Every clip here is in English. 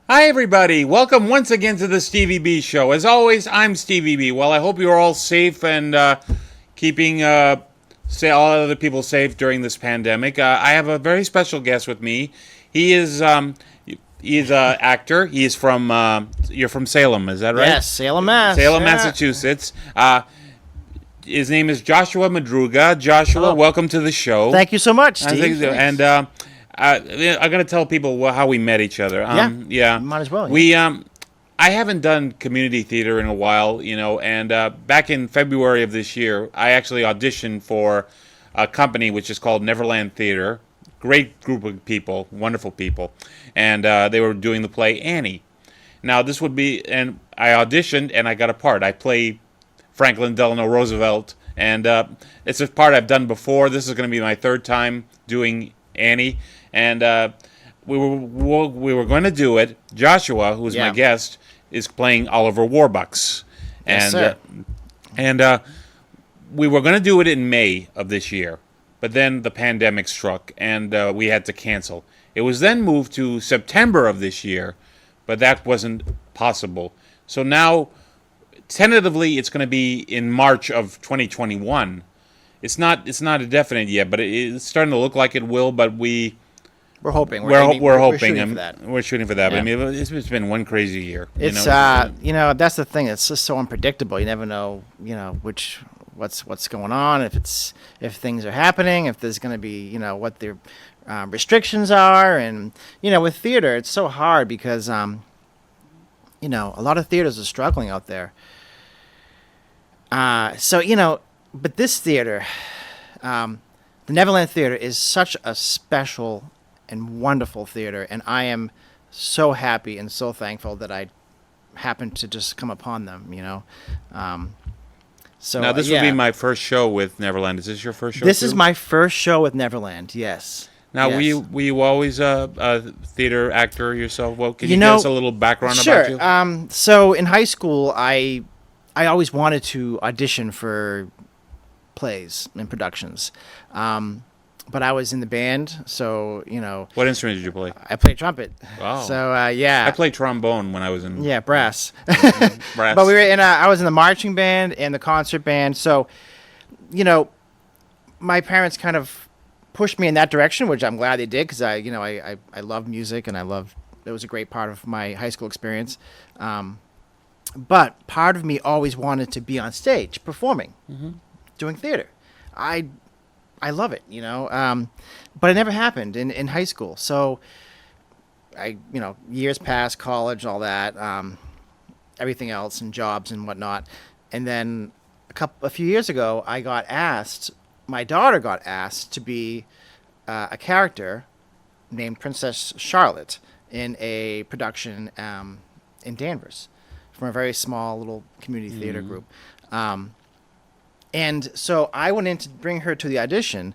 Hi, everybody. Welcome once again to the Stevie B Show. As always, I'm Stevie B. Well, I hope you're all safe and keeping say all other people safe during this pandemic. I have a very special guest with me. He is he's an actor. He's from you're from Salem, is that right? Yes, Salem, Mass. Salem, Yeah. Massachusetts. His name is Joshua Madruga. Joshua, Hello. welcome to the show. Thank you so much, I Steve. think, and I'm gonna tell people how we met each other. Yeah. Might as well. We I haven't done community theater in a while, and back in February of this year, I actually auditioned for a company which is called Neverland Theater. Great group of people, wonderful people, and they were doing the play Annie. Now this would be, and I auditioned and I got a part. I play Franklin Delano Roosevelt, and it's a part I've done before. This is going to be my third time doing Annie, and we were going to do it. Joshua, who is my Yeah. guest, is playing Oliver Warbucks, Yes, and sir. we were going to do it in May of this year, but then the pandemic struck, and we had to cancel. It was then moved to September of this year, but that wasn't possible. So now, tentatively, it's going to be in March of 2021. It's not a definite yet, but it's starting to look like it will. But We're hoping. we're hoping. shooting for that. We're shooting for that. But Yeah. I mean, it's been one crazy year. It's that's the thing. It's just so unpredictable. You never know, what's going on. If things are happening, if there's going to be, what the restrictions are, and with theater, it's so hard because a lot of theaters are struggling out there. But this theater, the Neverland Theater, is such a special and wonderful theater, and I am so happy and so thankful that I happened to just come upon them. So now this yeah. will be my first show with Neverland. Is this your first show? This too? is my first show with Neverland. Yes. Now, Yes. were you always a theater actor yourself? Well, can you, You give know, us a little background Sure. about you? So in high school, I always wanted to audition for plays and productions, but I was in the band, so What instrument did you play? I played trumpet. Wow. So yeah. I played trombone when I was in Yeah, brass. brass. But we were in. I was in the marching band and the concert band. So, my parents kind of pushed me in that direction, which I'm glad they did because I love music and it was a great part of my high school experience. But part of me always wanted to be on stage performing, doing theater. I love it, but it never happened in high school. So years passed, college, all that, everything else, and jobs and whatnot. And then a few years ago, my daughter got asked to be a character named Princess Charlotte in a production in Danvers from a very small little community theater group. And so I went in to bring her to the audition,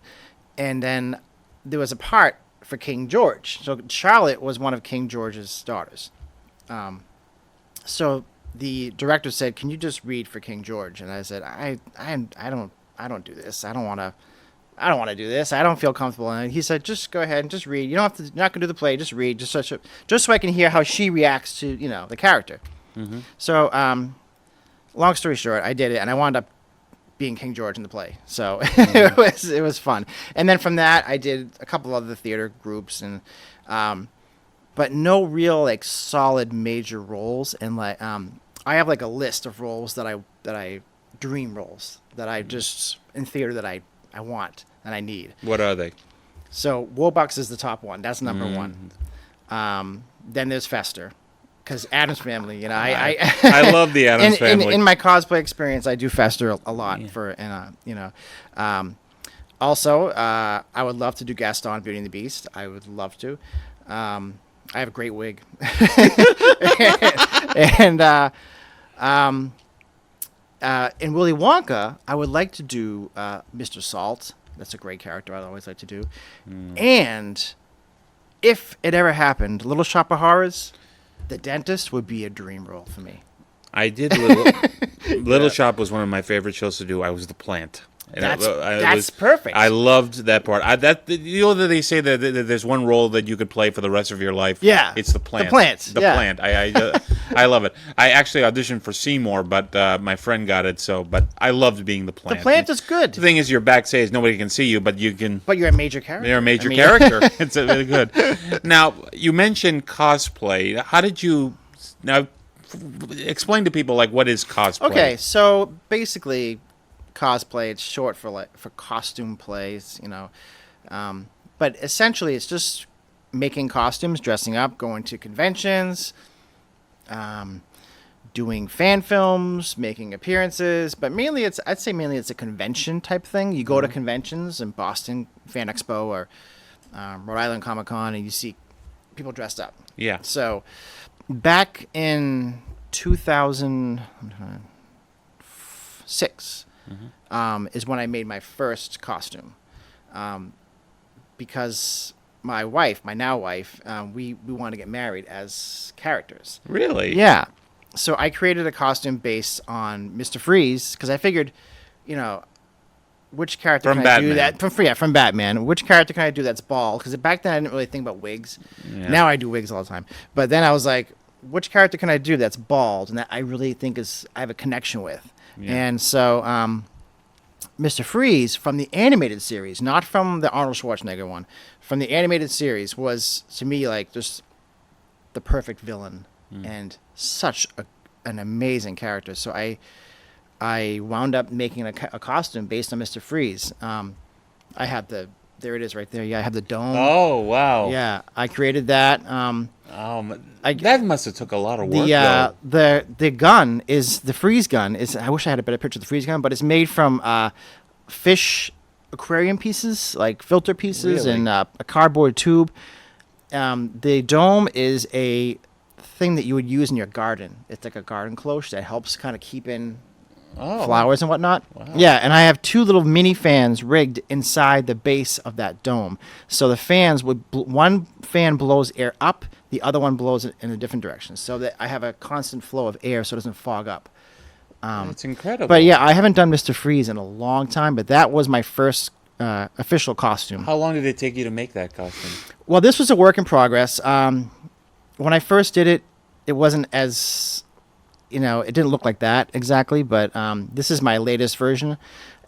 and then there was a part for King George. So Charlotte was one of King George's daughters. So the director said, "Can you just read for King George?" And I said, "I don't do this. I don't want to do this. I don't feel comfortable." And he said, "Just go ahead and just read. You don't have to. You're not gonna do the play. Just read. Just so I can hear how she reacts to the character." So, long story short, I did it, and I wound up being King George in the play. So it was fun. And then from that, I did a couple other theater groups, and but no real solid major roles. And I have a list of roles that I dream roles that I just in theater that I want and I need. What are they? So Warbucks is the top one. That's number one. Then there's Fester. Because Addams Family, I love the Addams Family. In my cosplay experience, I do Fester a lot Also, I would love to do Gaston, Beauty and the Beast. I would love to. I have a great wig. and in Willy Wonka, I would like to do Mr. Salt. That's a great character I'd always like to do. And if it ever happened, Little Shop of Horrors, the dentist would be a dream role for me. I did Little Shop was one of my favorite shows to do. I was the plant. And That's perfect. I loved that part. That they say that there's one role that you could play for the rest of your life. Yeah. It's the plant. The plants, The yeah. plant. I love it. I actually auditioned for Seymour, but my friend got it. But I loved being the plant. The plant is good. The thing is, you're backstage. Nobody can see you, but you can. But you're a major character. You're a major character. It's really good. Now, you mentioned cosplay. How did you? Now, explain to people what is cosplay. Okay, so basically, cosplay, it's short for costume plays, but essentially it's just making costumes, dressing up, going to conventions, doing fan films, making appearances, but I'd say mainly it's a convention type thing. You go to conventions in Boston Fan Expo or Rhode Island Comic Con, and you see people dressed up. Yeah. So back in 2006 is when I made my first costume, because my now wife, we wanted to get married as characters. Really? Yeah. So I created a costume based on Mr. Freeze because I figured, which character From can Batman. I do that from Batman? Which character can I do that's bald? Because back then I didn't really think about wigs. Yeah. Now I do wigs all the time. But then I was like, which character can I do that's bald and that I really think I have a connection with? Yeah. And so Mr. Freeze from the animated series, not from the Arnold Schwarzenegger one, from the animated series was to me just the perfect villain and such an amazing character. So I wound up making a costume based on Mr. Freeze. I have there it is right there. Yeah, I have the dome. Oh, wow. Yeah, I created that. That must have took a lot of work. The gun is the freeze gun. I wish I had a better picture of the freeze gun, but it's made from fish aquarium pieces, like filter pieces, Really? and a cardboard tube. The dome is a thing that you would use in your garden. It's like a garden cloche that helps kind of keep in flowers and whatnot. Wow. Yeah, and I have two little mini fans rigged inside the base of that dome. So the fans one fan blows air up, the other one blows it in a different direction, so that I have a constant flow of air, so it doesn't fog up. It's incredible. But yeah, I haven't done Mr. Freeze in a long time, but that was my first official costume. How long did it take you to make that costume? Well, this was a work in progress. When I first did it, it wasn't as, it didn't look like that exactly, but this is my latest version.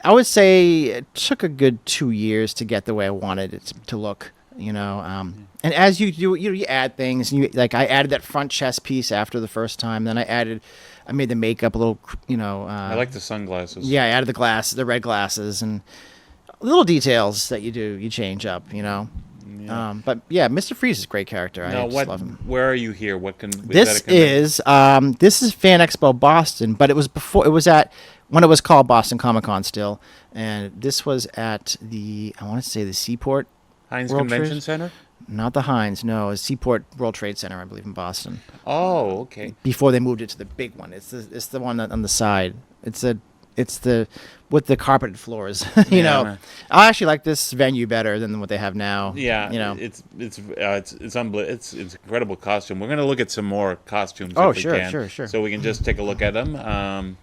I would say it took a good 2 years to get the way I wanted it to look, And as you do, you add things. I added that front chest piece after the first time. Then I made the makeup a little, I like the sunglasses. Yeah, I added the red glasses, and little details that you change up, Yeah. But yeah, Mr. Freeze is a great character. Now, I just love him. where are you here? This is Fan Expo Boston, but it was when it was called Boston Comic Con still, and this was at I want to say the Seaport Heinz World Convention Trade- Center? not the Heinz, no, it's Seaport World Trade Center, I believe, in Boston. Oh, okay. Before they moved it to the big one, it's the one on the side. It's the with the carpeted floors. Yeah. I actually like this venue better than what they have now. Yeah, it's it's incredible costume. We're gonna look at some more costumes. Oh, if we sure, can, sure. So we can just take a look at them.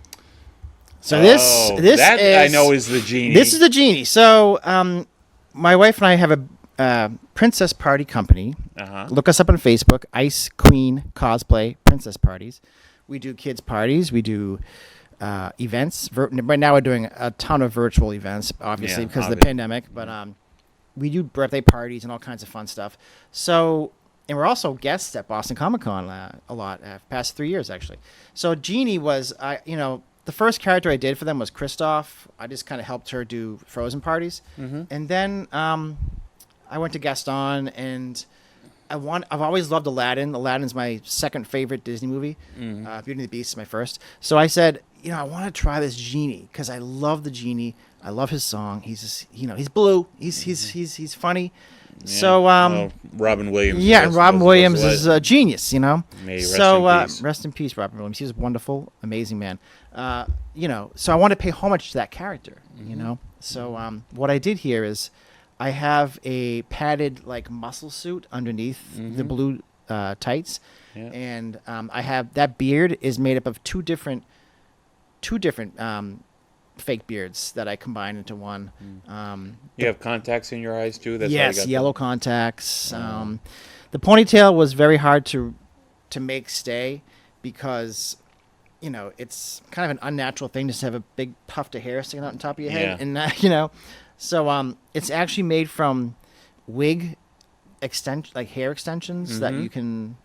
So this that is, I know is the genie. This is the genie. So my wife and I have a princess party company. Uh-huh. Look us up on Facebook, Ice Queen Cosplay Princess Parties. We do kids parties. We do events. Right now we're doing a ton of virtual events, obviously, because of the pandemic. But we do birthday parties and all kinds of fun stuff. So, and we're also guests at Boston Comic Con a lot, past 3 years, actually. So Jeannie was, the first character I did for them was Kristoff. I just kind of helped her do Frozen parties. Mm-hmm. And then I went to Gaston, and I've always loved Aladdin. Aladdin's my second favorite Disney movie. Mm-hmm. Beauty and the Beast is my first. So I said, I want to try this genie because I love the genie. I love his song. He's just, he's blue. He's funny. Yeah. So Robin Williams. yeah, and Robin Williams is a genius. May he rest So in peace. rest in peace, Robin Williams. He's a wonderful, amazing man. So I want to pay homage to that character. So what I did here is I have a padded muscle suit underneath the blue tights, Yeah. and I have that beard is made up of two different fake beards that I combined into one. You have contacts in your eyes too. That's why you Yes, got yellow contacts. The ponytail was very hard to make stay because, it's kind of an unnatural thing just to have a big tuft of hair sticking out on top of your head, and so it's actually made from wig hair extensions that you can,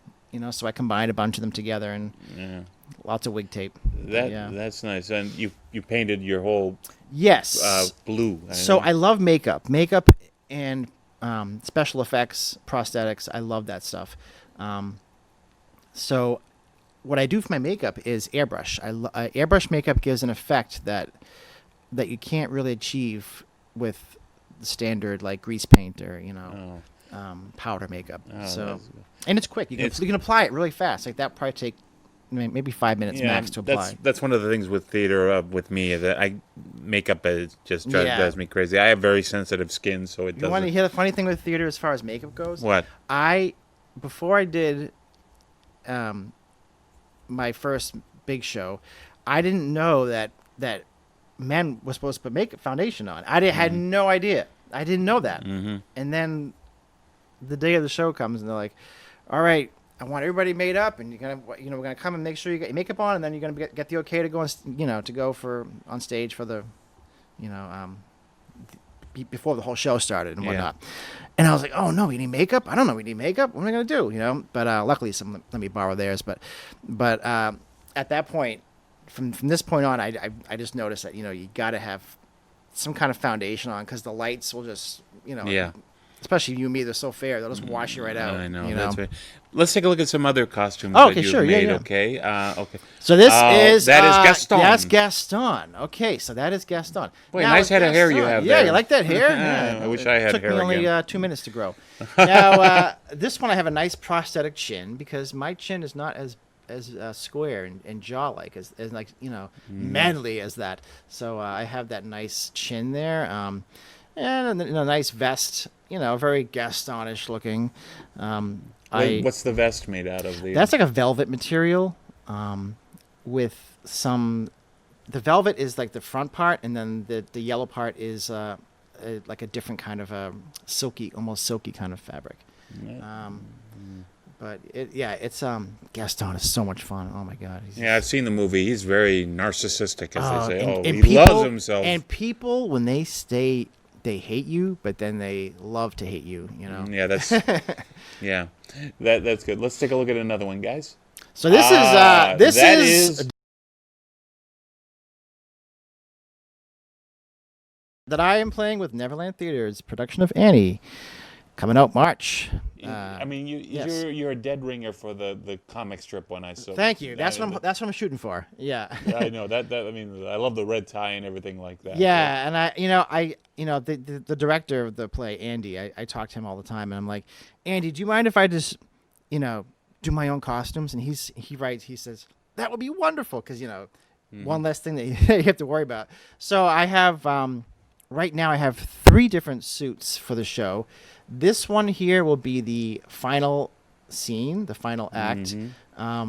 So I combined a bunch of them together and lots of wig tape. That's nice. And you painted your whole Yes. blue. So I love makeup and special effects, prosthetics. I love that stuff. So what I do for my makeup is airbrush. Airbrush makeup gives an effect that you can't really achieve with the standard like grease paint or powder makeup. And it's quick. You can apply it really fast. Like that probably take maybe 5 minutes max to apply. That's one of the things with theater with me that makeup just drives me crazy. I have very sensitive skin, so it doesn't. You want to hear the funny thing with theater as far as makeup goes? What? Before I did my first big show, I didn't know that men were supposed to put makeup foundation on. I had no idea. I didn't know that. Mm-hmm. And then the day of the show comes, and they're like, "All right, I want everybody made up, and we're gonna come and make sure you get your makeup on, and then you're gonna get the okay to go on stage for the, before the whole show started and whatnot." And I was like, "Oh no, we need makeup? I don't know, we need makeup. What am I gonna do?" But luckily, someone let me borrow theirs. But at that point, from this point on, I just noticed that you got to have some kind of foundation on because the lights will just Especially you and me, they're so fair. They'll just wash you right out. I know. That's right. Let's take a look at some other costumes okay, that you've sure. made, Yeah. okay? Okay. So this is Gaston. That's Gaston. Okay, so that is Gaston. Boy, nice head of hair you have there. Yeah, you like that hair? Yeah. I wish I had hair Took me only again. 2 minutes to grow. Now, this one I have a nice prosthetic chin because my chin is not as square and jaw-like as like manly as that. So I have that nice chin there, and a nice vest. Very Gastonish looking. What's the vest made out of? That's like a velvet material, with some. The velvet is like the front part, and then the yellow part is like a different kind of almost silky kind of fabric. But it's Gaston is so much fun. Oh my God. I've seen the movie. He's very narcissistic, as they say. And he people, loves himself. And people, when they stay, they hate you, but then they love to hate you. Yeah, that's that's good. Let's take a look at another one, guys. So this is that I am playing with Neverland Theater's production of Annie, coming out March. You're a dead ringer for the comic strip one I saw. Thank you. That's what I'm shooting for. Yeah. I know that. I love the red tie and everything like that. Yeah, and the director of the play, Andy, I talk to him all the time, and I'm like, Andy, do you mind if I just, do my own costumes? And he says that would be wonderful because one less thing that you have to worry about. So I have right now I have 3 different suits for the show. This one here will be the final scene, the final act,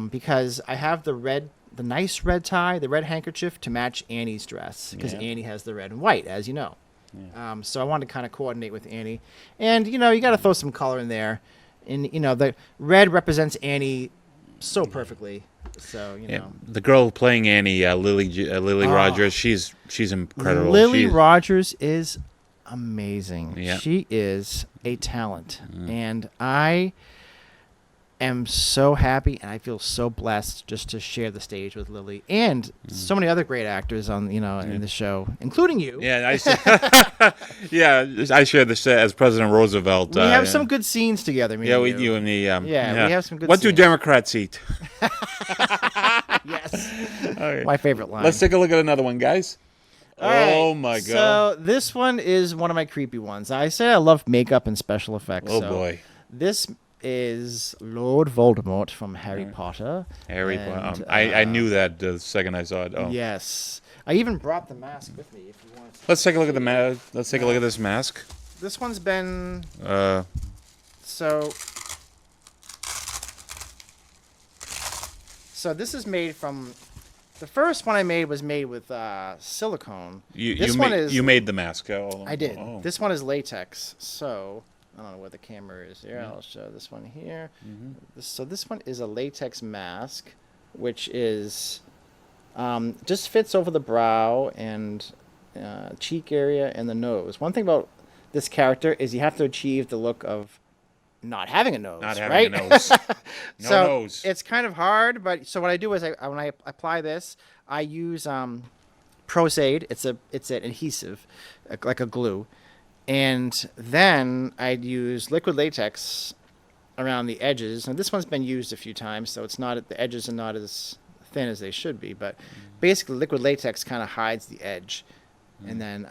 because I have the nice red tie, the red handkerchief to match Annie's dress, because Annie has the red and white, as you know. Yeah. So I wanted to kind of coordinate with Annie, and you got to throw some color in there, and the red represents Annie so perfectly. So the girl playing Annie, Lily Rogers, she's incredible. Lily Rogers is amazing. Yeah. She is a talent, and I am so happy, and I feel so blessed just to share the stage with Lily and so many other great actors on in the show, including you. Yeah, I share this as President Roosevelt. We have some good scenes together. You and me. We have some good. What scenes. do Democrats eat? Yes, Okay. My favorite line. Let's take a look at another one, guys. All right, oh my God! So this one is one of my creepy ones. I say I love makeup and special effects. Oh boy! This is Lord Voldemort from Harry Potter. Harry Potter. I knew that the second I saw it. Oh. Yes, I even brought the mask with me. If you want. Let's take a look at the mask. Let's take a look at this mask. This one's been So this is made from The first one I made was made with silicone. You made the mask. Oh, I did. Oh. This one is latex. So I don't know where the camera is here. I'll show this one here. So this one is a latex mask, which is just fits over the brow and cheek area and the nose. One thing about this character is you have to achieve the look of not having a nose, Not having right? a nose. No So nose. it's kind of hard, but so what I do is when I apply this, I use Prosaid. It's an adhesive, like a glue, and then I'd use liquid latex around the edges. And this one's been used a few times, so it's not the edges are not as thin as they should be. But basically, liquid latex kind of hides the edge, and then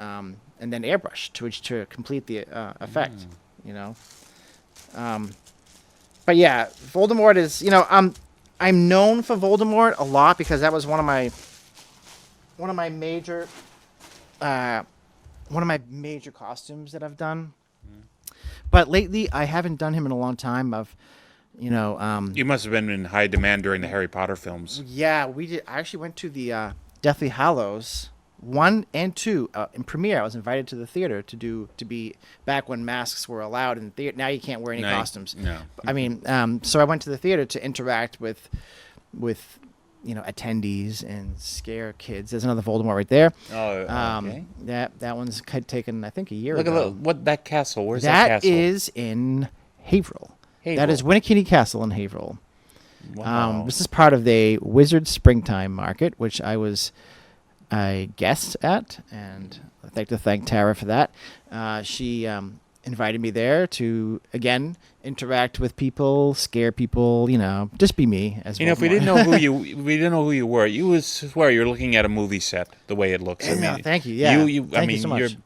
airbrush to complete the effect. You know. But yeah, Voldemort is, I'm known for Voldemort a lot because that was one of my major costumes that I've done. But lately I haven't done him in a long time. You must have been in high demand during the Harry Potter films. Yeah, we did. I actually went to the Deathly Hallows 1 and 2 in premiere. I was invited to the theater to be back when masks were allowed in the theater. Now you can't wear any costumes. No. I mean, so I went to the theater to interact with attendees and scare kids. There's another Voldemort right there. Oh, okay. That one's taken, I think, a year Look ago. at that castle. Where's that castle? That is in Haverhill. Haverhill. That is Winnikinny Castle in Haverhill. Wow. This is part of the Wizard Springtime Market, which I was a guest at, and I'd like to thank Tara for that. She invited me there to, again, interact with people, scare people, just be me. As if we didn't know who you were, you would swear you're looking at a movie set the way it looks. Thank you. Yeah, thank you so much.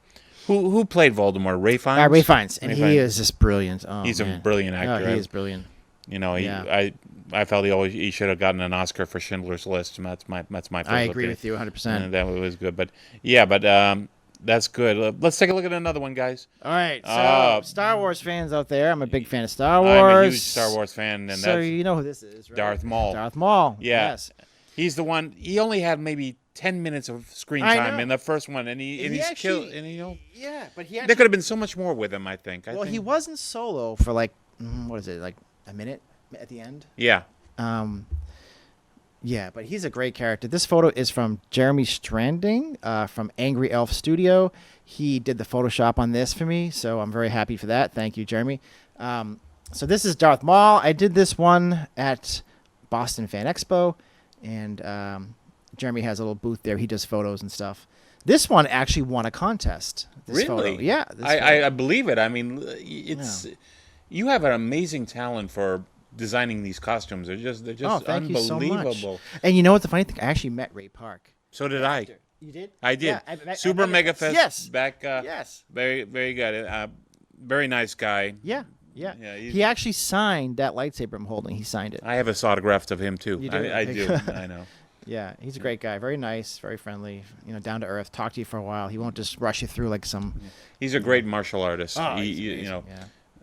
Who played Voldemort? Ray Fiennes. Ray Fiennes, and he is just brilliant. Oh, he's man. a brilliant actor. Oh, he is brilliant. I felt he should have gotten an Oscar for Schindler's List. And that's my favorite. I agree with you 100%. And that was good, but that's good. Let's take a look at another one, guys. All right, so Star Wars fans out there, I'm a big fan of Star Wars. I'm a huge Star Wars fan, and so that's you know who this is, right? Darth Maul. Darth Maul. Yeah. Yes. He's the one. He only had maybe 10 minutes of screen time in the first one, and he's killed. And yeah, but there could have been so much more with him. I think. He wasn't solo for like what is it, like a minute at the end? Yeah. Yeah, but he's a great character. This photo is from Jeremy Stranding from Angry Elf Studio. He did the Photoshop on this for me, so I'm very happy for that. Thank you, Jeremy. So this is Darth Maul. I did this one at Boston Fan Expo, and Jeremy has a little booth there. He does photos and stuff. This one actually won a contest. This Really? Photo. Yeah. I believe it. I mean, you have an amazing talent for designing these costumes. They're just thank unbelievable. You so much. And you know what the funny thing? I actually met Ray Park. So did I. You did? I did. Yeah, Super Mega Fest. Yes. Back. Yes. Very, very good. Very nice guy. Yeah. Yeah, he actually signed that lightsaber I'm holding. He signed it. I have a autograph of him too. You do? I do. I know. Yeah, he's a great guy. Very nice, very friendly. Down to earth. Talk to you for a while. He won't just rush you through like some. He's a great martial artist. Oh, Yeah.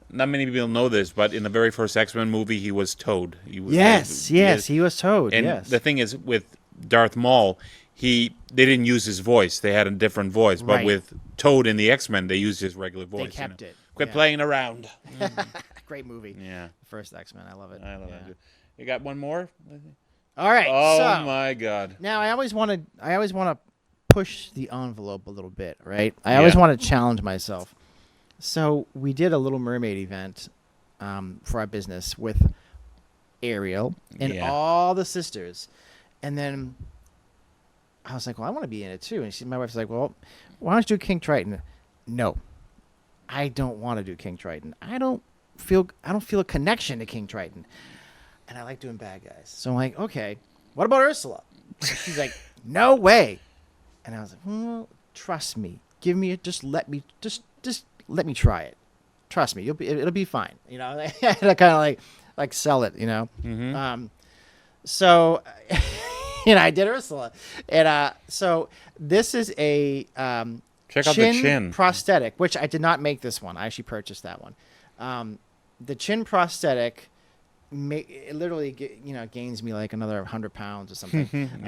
Not many people know this, but in the very first X-Men movie, he was Toad. He was Toad. And the thing is, with Darth Maul, they didn't use his voice. They had a different voice. But with Toad in the X-Men, they used his regular voice. They kept it. Quit playing around. Great movie. Yeah. The first X-Men. I love it. I love it. You got one more? All right. Oh my God. Now I always want to push the envelope a little bit, right? I always want to challenge myself. So we did a Little Mermaid event for our business with Ariel and all the sisters, and then I was like, "Well, I want to be in it too." And my wife's like, "Well, why don't you do King Triton?" No, I don't want to do King Triton. I don't feel a connection to King Triton, and I like doing bad guys. So I'm like, "Okay, what about Ursula?" She's like, "No way," and I was like, "Well, trust me. Just let me try it. Trust me, it'll be fine." I kind of like sell it. Mm-hmm. So, I did Ursula, and so this is a check out the chin prosthetic, which I did not make this one. I actually purchased that one. The chin prosthetic, it literally gains me like another 100 pounds or something.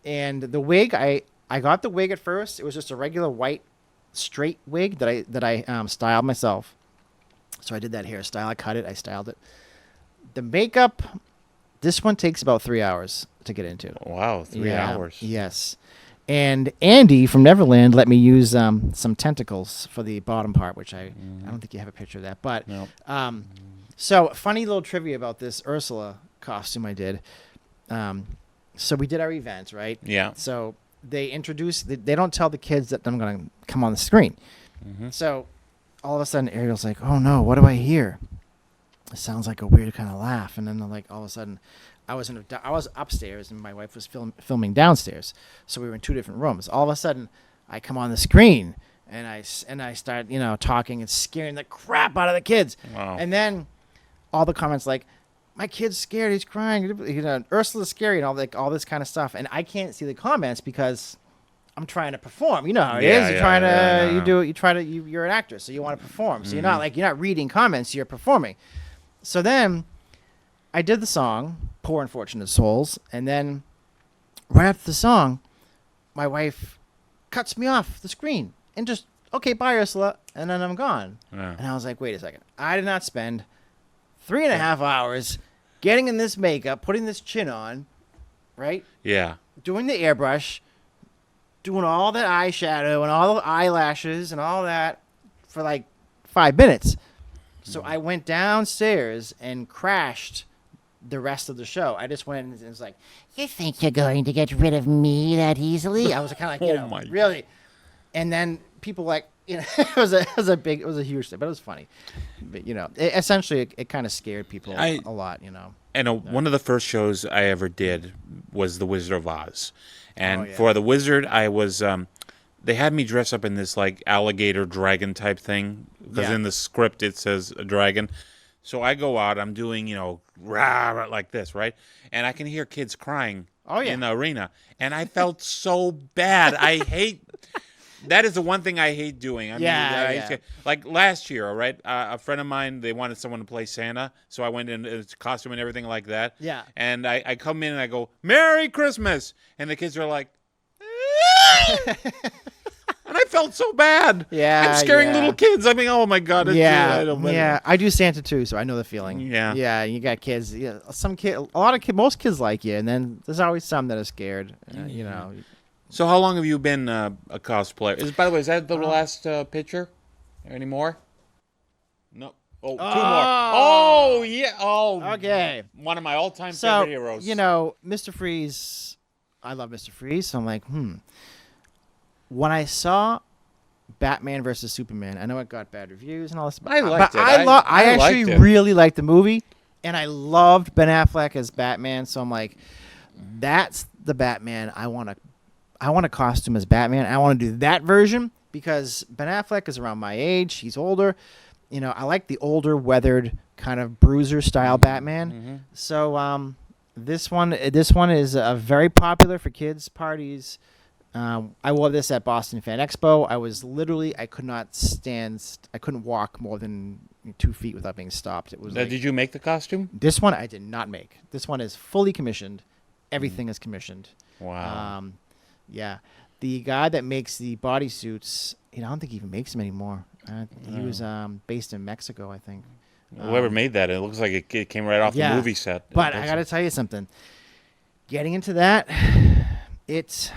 And the wig, I got the wig at first. It was just a regular white straight wig that I styled myself. So I did that hairstyle. I cut it. I styled it. The makeup, this one takes about 3 hours to get into. Wow, 3 hours. Yes. And Andy from Neverland let me use some tentacles for the bottom part, which I don't think you have a picture of that. But Nope. so funny little trivia about this Ursula costume I did. So we did our event, right? Yeah. So they don't tell the kids that I'm going to come on the screen. So all of a sudden Ariel's like, oh no, what do I hear? It sounds like a weird kind of laugh. And then like all of a sudden I was upstairs and my wife was filming downstairs. So we were in two different rooms. All of a sudden I come on the screen and I start, talking and scaring the crap out of the kids. Wow. And then all the comments like, my kid's scared, he's crying, Ursula's scary, and all this kind of stuff. And I can't see the comments because I'm trying to perform. You know how it is. You're an actor, so you want to perform. So you're not reading comments, you're performing. So then I did the song, Poor Unfortunate Souls, and then right after the song, my wife cuts me off the screen and just, okay, bye, Ursula, and then I'm gone. Yeah. And I was like, wait a second. I did not spend 3.5 hours getting in this makeup, putting this chin on, right? Yeah. Doing the airbrush, doing all that eyeshadow and all the eyelashes and all that for like 5 minutes. So I went downstairs and crashed the rest of the show. I just went and was like, you think you're going to get rid of me that easily? I was kind of like, really? And then people like, it was a huge thing, but it was funny. But essentially, it kind of scared people a lot. And one of the first shows I ever did was The Wizard of Oz, and for the Wizard, I was. They had me dress up in this like alligator dragon type thing because in the script it says a dragon. So I go out, I'm doing rah, rah, like this, right, and I can hear kids crying in the arena, and I felt so bad. I hate. That is the one thing I hate doing. Like last year, right? A friend of mine, they wanted someone to play Santa, so I went in costume and everything like that. Yeah. And I come in and I go, Merry Christmas! And the kids are like, and I felt so bad. Yeah. I'm scaring little kids. I mean, oh my God. I do Santa too, so I know the feeling. Yeah. Yeah, you got kids. Yeah, most kids like you, and then there's always some that are scared. So how long have you been a cosplayer? By the way, is that the last picture? Any more? No. Oh, 2 more. Oh, yeah. Oh, okay. One of my all-time favorite heroes. Mr. Freeze, I love Mr. Freeze, so I'm like, When I saw Batman versus Superman, I know it got bad reviews and all this, I liked it. I actually really liked the movie, and I loved Ben Affleck as Batman, so I'm like, that's the Batman I want a costume as Batman. I want to do that version because Ben Affleck is around my age. He's older. I like the older, weathered kind of bruiser style Batman. Mm-hmm. So this one is very popular for kids parties. I wore this at Boston Fan Expo. I couldn't walk more than 2 feet without being stopped. It was. Did you make the costume? This one I did not make. This one is fully commissioned. Everything is commissioned. Wow. Yeah, the guy that makes the bodysuits, I don't think he even makes them anymore. He was based in Mexico, I think. Whoever made that, it looks like it came right off the movie set. But I got to tell you something. Getting into that, it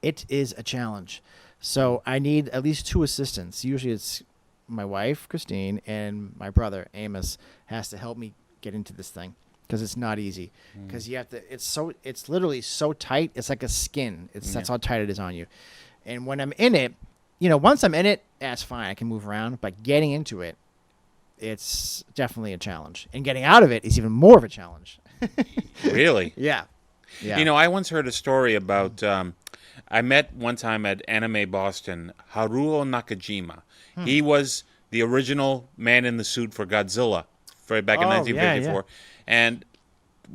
is a challenge. So I need at least 2 assistants. Usually it's my wife, Christine, and my brother, Amos, has to help me get into this thing. Because it's not easy. Because you have to. It's literally so tight. It's like a skin. That's how tight it is on you. And when I'm in it, once I'm in it, that's fine. I can move around. But getting into it, it's definitely a challenge. And getting out of it is even more of a challenge. Really? Yeah. I once heard a story about. I met one time at Anime Boston Haruo Nakajima. He was the original man in the suit for Godzilla, back in 1954. Yeah. And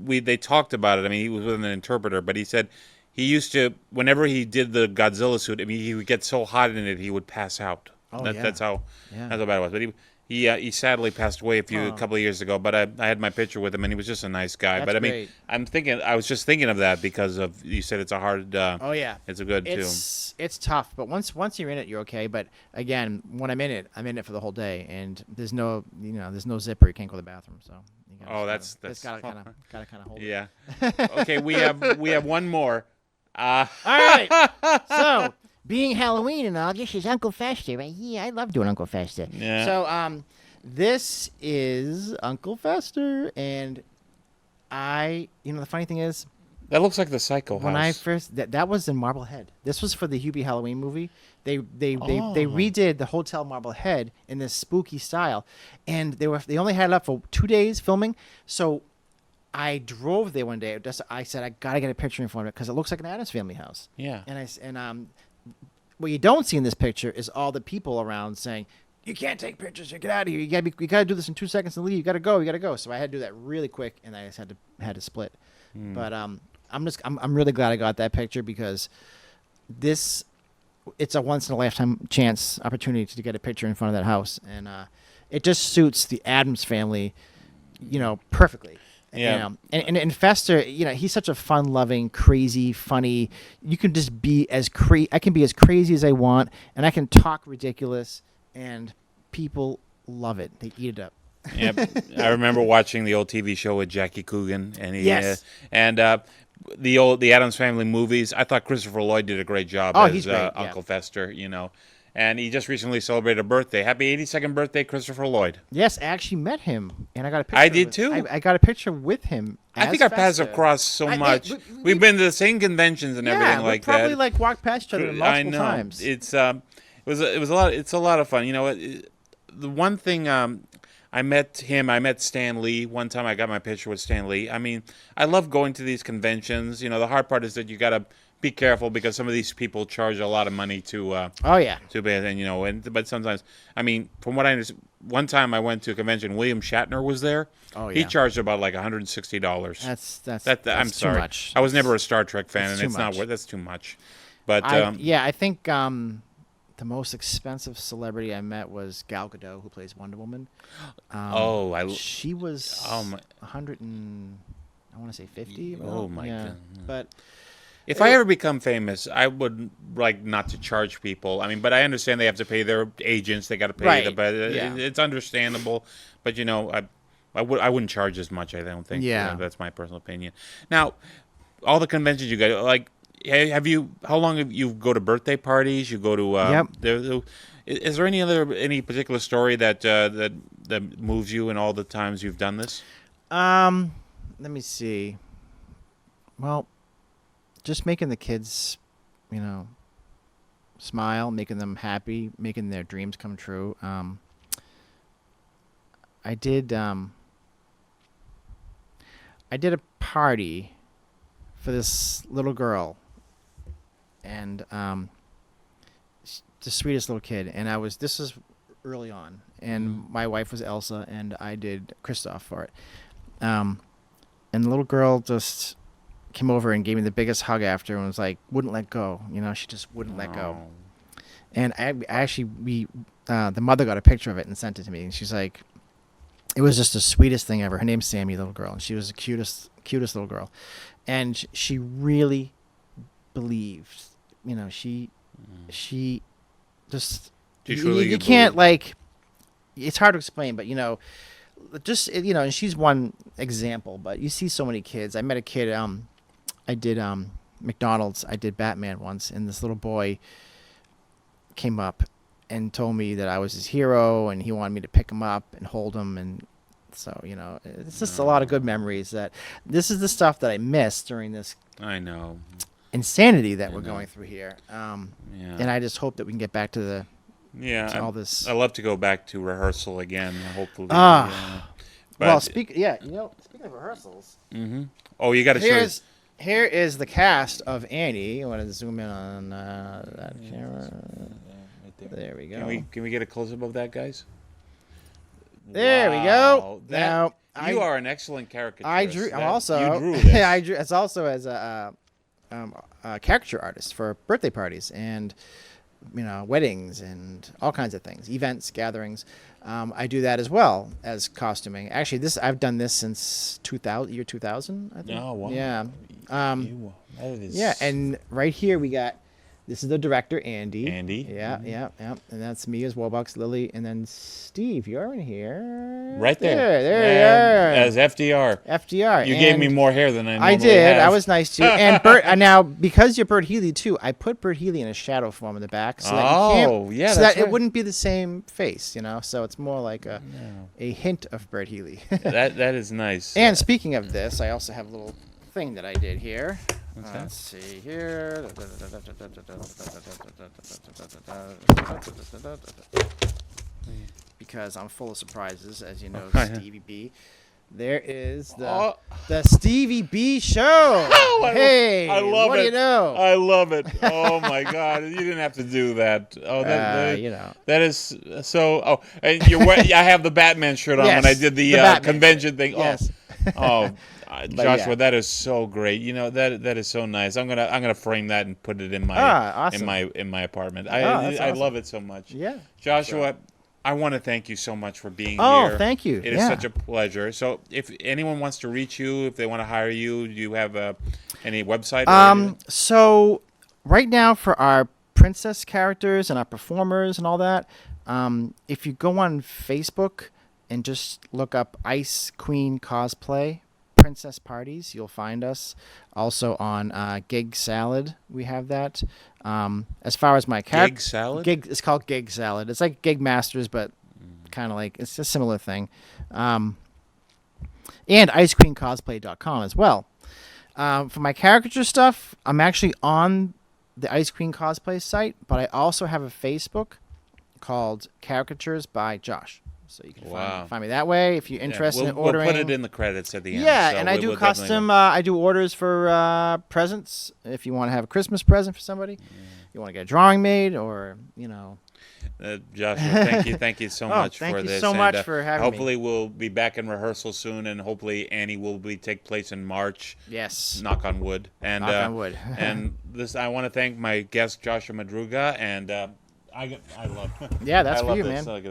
they talked about it. I mean, he was with an interpreter, but he said he used to, whenever he did the Godzilla suit, I mean, he would get so hot in it, he would pass out. That's how bad it was. But He sadly passed away a couple of years ago, but I had my picture with him, and he was just a nice guy. That's But I mean, great. I was just thinking of that because of you said it's a hard. Oh yeah, it's a good too. it's tough, but once you're in it, you're okay. But again, when I'm in it for the whole day, and there's no zipper. You can't go to the bathroom, so. You That's gotta kind of hold it. Yeah. Okay, we have one more. All right. So, being Halloween and all, this is Uncle Fester, right? Yeah, I love doing Uncle Fester. Yeah. So, this is Uncle Fester, and the funny thing is, That looks like the Psycho when house. I first that was in Marblehead. This was for the Hubie Halloween movie. They redid the Hotel Marblehead in this spooky style, and they only had it up for 2 days filming. So I drove there one day. I said I gotta get a picture in front of it because it looks like an Addams Family house. Yeah. And what you don't see in this picture is all the people around saying, "You can't take pictures. You get out of here. You gotta do this in 2 seconds and leave. You gotta go. So I had to do that really quick, and I just had to split. But I'm really glad I got that picture because it's a once in a lifetime chance opportunity to get a picture in front of that house, and it just suits the Addams Family, perfectly. Yeah. And Fester, he's such a fun-loving, crazy, funny. You can just be I can be as crazy as I want, and I can talk ridiculous, and people love it. They eat it up. Yep. I remember watching the old TV show with Jackie Coogan, and Yes. The Addams Family movies. I thought Christopher Lloyd did a great job Oh, as he's great, yeah. Uncle Fester. And he just recently celebrated a birthday. Happy 82nd birthday, Christopher Lloyd. Yes, I actually met him, and I got a picture. I did too. I got a picture with him. I think our paths Fester. have crossed so I- much. we- We've been to the same conventions and everything like that. probably walked past each other multiple I know. times. It's it was a lot. It's a lot of fun. The one thing I met him. I met Stan Lee one time. I got my picture with Stan Lee. I mean, I love going to these conventions. The hard part is that you got to be careful because some of these people charge a lot of money to. Oh yeah. To be, and but sometimes, I mean, from what I understand, one time I went to a convention. William Shatner was there. Oh He yeah. charged about like $160. That's I'm too sorry. much. I was never a Star Trek fan, and too it's not much. worth. That's too much. But I think the most expensive celebrity I met was Gal Gadot, who plays Wonder Woman. She was 100 and I want to say 50. Oh, my yeah. goodness. But if I ever become famous, I would like not to charge people. I mean, but I understand they have to pay their agents. They got to pay Right, the. But yeah. it's understandable. But I wouldn't charge as much. I don't think. Yeah. That's my personal opinion. Now, all the conventions you go, like, have you? How long have you go to birthday parties? You go to. Yep. Is there any particular story that moves you in all the times you've done this? Let me see. Well, just making the kids, smile, making them happy, making their dreams come true. I did a party for this little girl, and the sweetest little kid. And this is early on, and my wife was Elsa, and I did Kristoff for it. And the little girl just came over and gave me the biggest hug after, and was like, wouldn't let go. She just wouldn't let go. And the mother got a picture of it and sent it to me, and she's like, it was just the sweetest thing ever. Her name's Sammy, the little girl, and she was the cutest little girl, and she really believed. She just you can't it's hard to explain, but and she's one example, but you see so many kids. I met a kid, I did McDonald's, I did Batman once, and this little boy came up and told me that I was his hero, and he wanted me to pick him up and hold him, and so it's just a lot of good memories. That this is the stuff that I miss during this I know insanity that we're going through here. Yeah. And I just hope that we can get back to the Yeah, all this. I love to go back to rehearsal again. Hopefully. Well, speaking of rehearsals, Oh, you got to show. here is the cast of Annie. I want to zoom in on that camera. There we go. Can we get a close up of that, guys? There we go. Now you are an excellent caricaturist. You drew this. I drew. It's also as a caricature artist for birthday parties, and weddings and all kinds of things, events, gatherings. I do that as well as costuming. Actually, I've done this since 2000, I think. Oh, wow. Yeah. That is... Yeah, and right here we got, this is the director, Andy. Andy. Yeah, yeah. And that's me as Warbucks, Lily, and then Steve, you're in here. Right there. There you are. As FDR. FDR. You gave me more hair than I normally I did. have. I was nice to you. And Bert, now, because you're Bert Healy, too, I put Bert Healy in a shadow form in the back. So that yeah, so that's that right. it wouldn't be the same face, So it's more like a hint of Bert Healy. That is nice. And speaking of this, I also have a little thing that I did here. What's that? Let's see here. Because I'm full of surprises, as you know, Stevie B. There is the Stevie B show. Oh, Hey, I love what it. do you know? I love it. Oh my God! You didn't have to do that. Oh, that is so. Oh, and I have the Batman shirt on Yes, when I did the convention thing. Yes. Oh, Joshua, yeah. that is so great. That is so nice. I'm gonna frame that and put it in my awesome. in my apartment. That's I awesome. love it so much. Yeah. Joshua. I want to thank you so much for being here. Oh, thank you. It is such a pleasure. So, if anyone wants to reach you, if they want to hire you, do you have any website? So right now for our princess characters and our performers and all that, if you go on Facebook and just look up Ice Queen Cosplay Princess Parties, you'll find us. Also on Gig Salad, we have that. As far as my character, Gig Salad? It's called Gig Salad. It's like Gig Masters, but kind of like, it's a similar thing. And icequeencosplay.com as well. For my caricature stuff, I'm actually on the Ice Queen Cosplay site, but I also have a Facebook called Caricatures by Josh. So you can find me that way if you're interested in ordering. We'll put it in the credits at the end. Yeah, so and I do we'll custom. I do orders for presents. If you want to have a Christmas present for somebody, you want to get a drawing made, or Joshua, thank you so much for this. Thank you so much for having me. Hopefully we'll be back in rehearsal soon, and hopefully Annie will take place in March. Yes. Knock on wood. And knock on wood. and I want to thank my guest Joshua Madruga, and I love. Yeah, that's for you, this. man.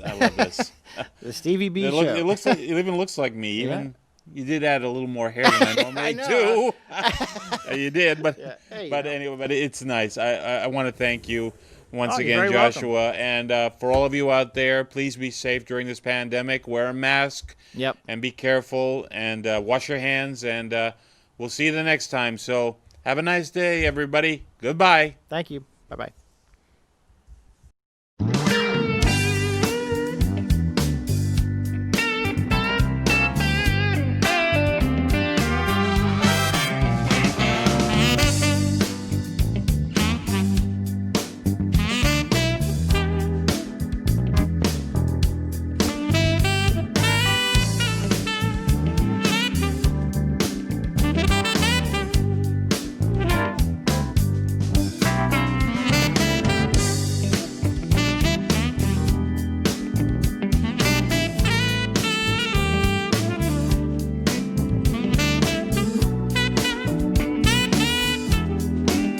I love this. The Stevie B show. It even looks like me. Even you did add a little more hair than I normally do. You did, but anyway, but it's nice. I want to thank you once again, Joshua, welcome. And for all of you out there, please be safe during this pandemic. Wear a mask. Yep. And be careful and wash your hands. And we'll see you the next time. So have a nice day, everybody. Goodbye. Thank you. Bye-bye.